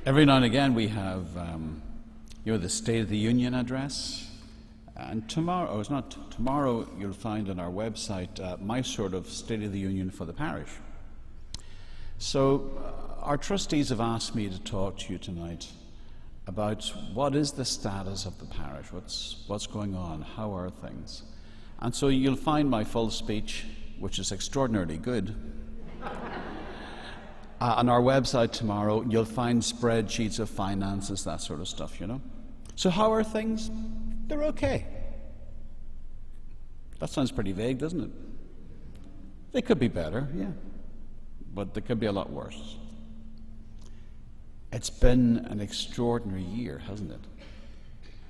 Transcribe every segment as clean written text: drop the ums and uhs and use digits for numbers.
Every now and again we have, the State of the Union address, and tomorrow you'll find on our website my sort of State of the Union for the parish. So our trustees have asked me to talk to you tonight about what is the status of the parish, what's going on, how are things. And so you'll find my full speech, which is extraordinarily good, on our website tomorrow. You'll find spreadsheets of finances, that sort of stuff, So how are things? They're okay. That sounds pretty vague, doesn't it? They could be better, yeah, but they could be a lot worse. It's been an extraordinary year, hasn't it,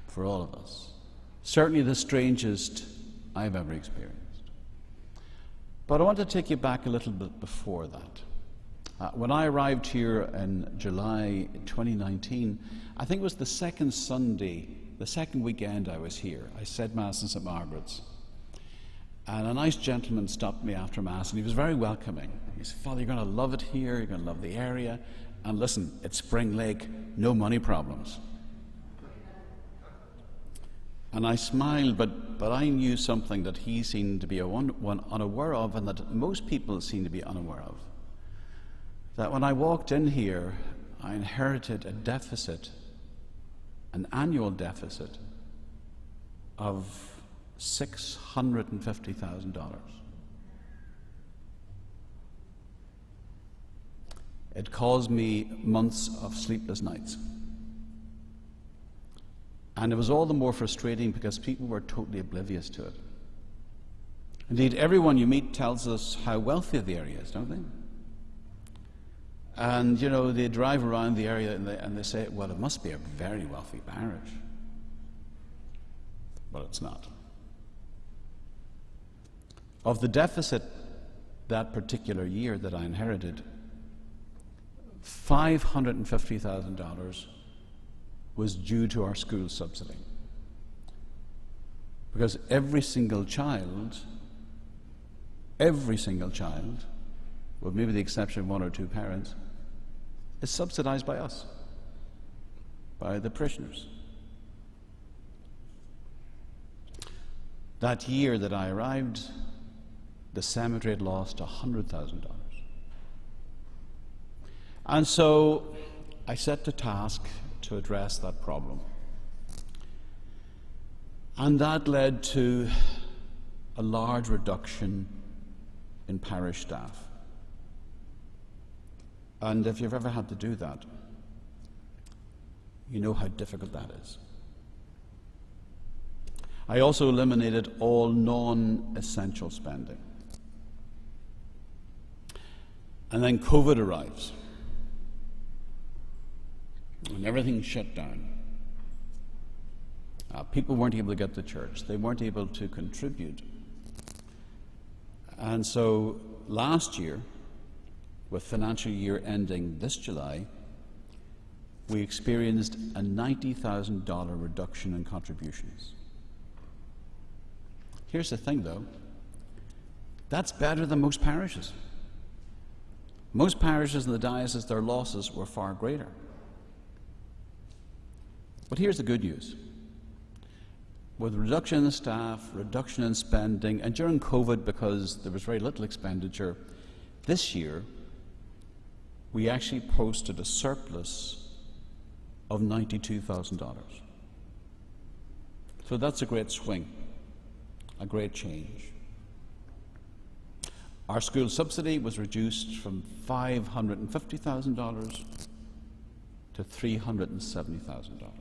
for all of us? Certainly the strangest I've ever experienced. But I want to take you back a little bit before that. When I arrived here in July 2019, I think it was the second Sunday, the second weekend I was here, I said Mass in St.Margaret's. And a nice gentleman stopped me after Mass, and he was very welcoming. He said, "Father, you're going to love it here, you're going to love the area. And listen, it's Spring Lake, no money problems." And I smiled, but I knew something that he seemed to be unaware of, and that most people seem to be unaware of. That when I walked in here, I inherited a deficit, an annual deficit of $650,000. It caused me months of sleepless nights. And it was all the more frustrating because people were totally oblivious to it. Indeed, everyone you meet tells us how wealthy the area is, don't they? And, they drive around the area and they say, well, it must be a very wealthy parish. But it's not. Of the deficit that particular year that I inherited, $550,000 was due to our school subsidy. Because every single child, with maybe the exception of one or two parents, is subsidized by us, by the parishioners. That year that I arrived, the cemetery had lost $100,000. And so I set to task to address that problem. And that led to a large reduction in parish staff. And if you've ever had to do that, you know how difficult that is. I also eliminated all non-essential spending. And then COVID arrives, and everything shut down. People weren't able to get to church. They weren't able to contribute. And so last year, with financial year ending this July, we experienced a $90,000 reduction in contributions. Here's the thing, though. That's better than most parishes. Most parishes in the diocese, their losses were far greater. But here's the good news. With reduction in the staff, reduction in spending, and during COVID, because there was very little expenditure, this year we actually posted a surplus of $92,000. So that's a great swing, a great change. Our school subsidy was reduced from $550,000 to $370,000.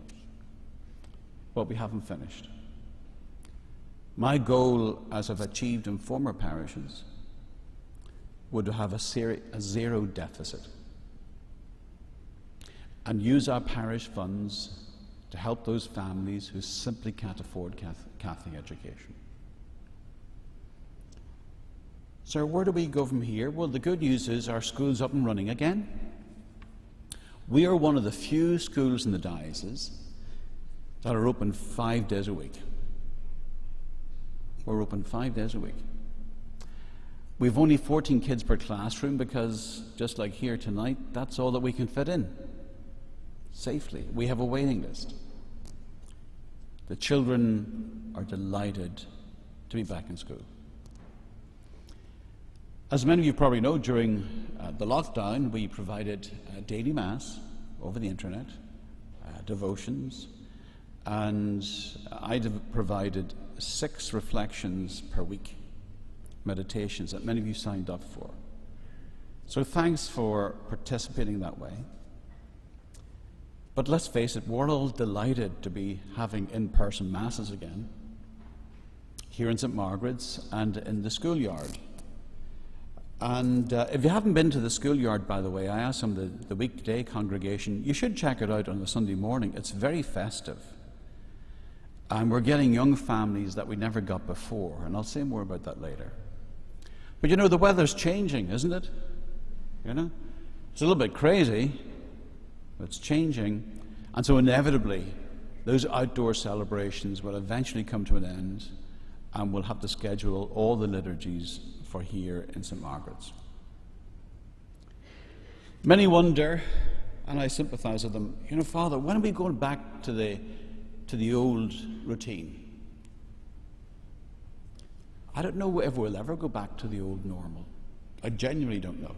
But we haven't finished. My goal, as I've achieved in former parishes, would have a zero deficit and use our parish funds to help those families who simply can't afford Catholic education. So where do we go from here? Well, the good news is our school's up and running again. We are one of the few schools in the diocese that are open 5 days a week. We're open 5 days a week. We've only 14 kids per classroom because, just like here tonight, that's all that we can fit in. safely. We have a waiting list. The children are delighted to be back in school. As many of you probably know, during the lockdown, we provided daily Mass over the internet, devotions, and I provided 6 reflections per week, meditations that many of you signed up for. So thanks for participating that way. But let's face it, we're all delighted to be having in-person Masses again, here in St. Margaret's and in the schoolyard. And if you haven't been to the schoolyard, by the way, I asked some of the weekday congregation, you should check it out on a Sunday morning. It's very festive. And we're getting young families that we never got before, and I'll say more about that later. But you know, the weather's changing, isn't it? You know? It's a little bit crazy, but it's changing. And so inevitably, those outdoor celebrations will eventually come to an end, and we'll have to schedule all the liturgies for here in St. Margaret's. Many wonder, and I sympathize with them, you know, Father, when are we going back to the old routine? I don't know if we'll ever go back to the old normal. I genuinely don't know.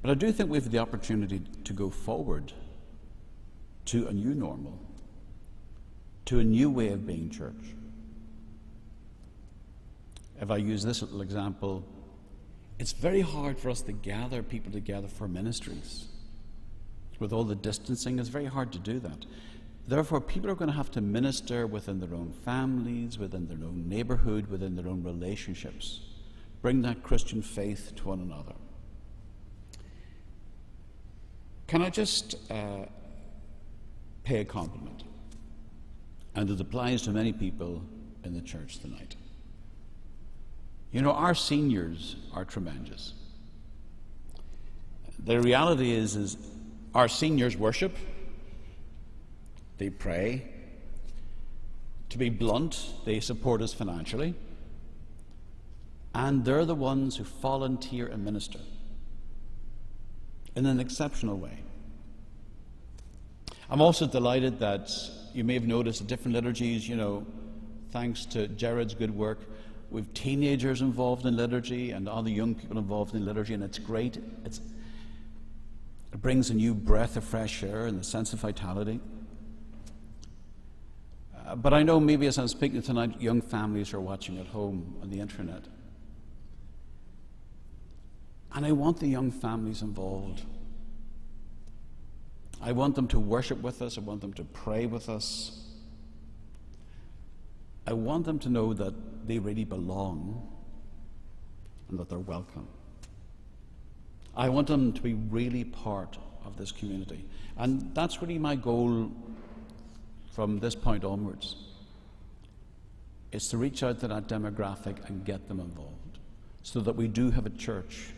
But I do think we have the opportunity to go forward to a new normal, to a new way of being church. If I use this little example, it's very hard for us to gather people together for ministries. With all the distancing, it's very hard to do that. Therefore, people are going to have to minister within their own families, within their own neighborhood, within their own relationships. Bring that Christian faith to one another. Can I just pay a compliment? And it applies to many people in the church tonight. You know, our seniors are tremendous. The reality is our seniors worship, they pray. To be blunt, they support us financially. And they're the ones who volunteer and minister in an exceptional way. I'm also delighted that you may have noticed the different liturgies, you know, thanks to Jared's good work. We've teenagers involved in liturgy and other young people involved in liturgy, and it's great. It brings a new breath of fresh air and a sense of vitality. But I know maybe as I'm speaking tonight, young families are watching at home on the internet. And I want the young families involved. I want them to worship with us. I want them to pray with us. I want them to know that they really belong and that they're welcome. I want them to be really part of this community. And that's really my goal from this point onwards. It's to reach out to that demographic and get them involved so that we do have a church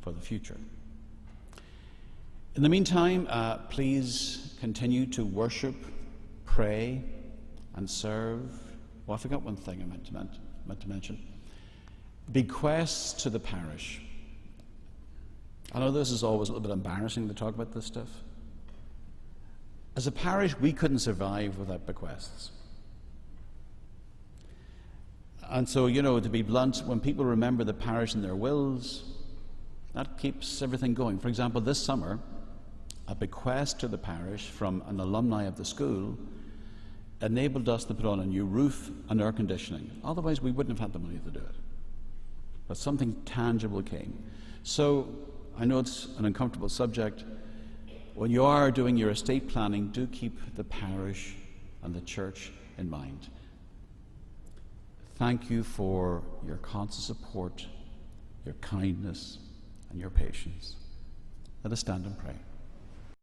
for the future. In the meantime, please continue to worship, pray, and serve. Well, I forgot one thing I meant to mention. Bequests to the parish. I know this is always a little bit embarrassing to talk about this stuff. As a parish, we couldn't survive without bequests. And so, you know, to be blunt, when people remember the parish in their wills, that keeps everything going. For example, this summer, a bequest to the parish from an alumni of the school enabled us to put on a new roof and air conditioning. Otherwise, we wouldn't have had the money to do it. But something tangible came. So, I know it's an uncomfortable subject. When you are doing your estate planning, do keep the parish and the church in mind. Thank you for your constant support, your kindness, and your patience. Let us stand and pray.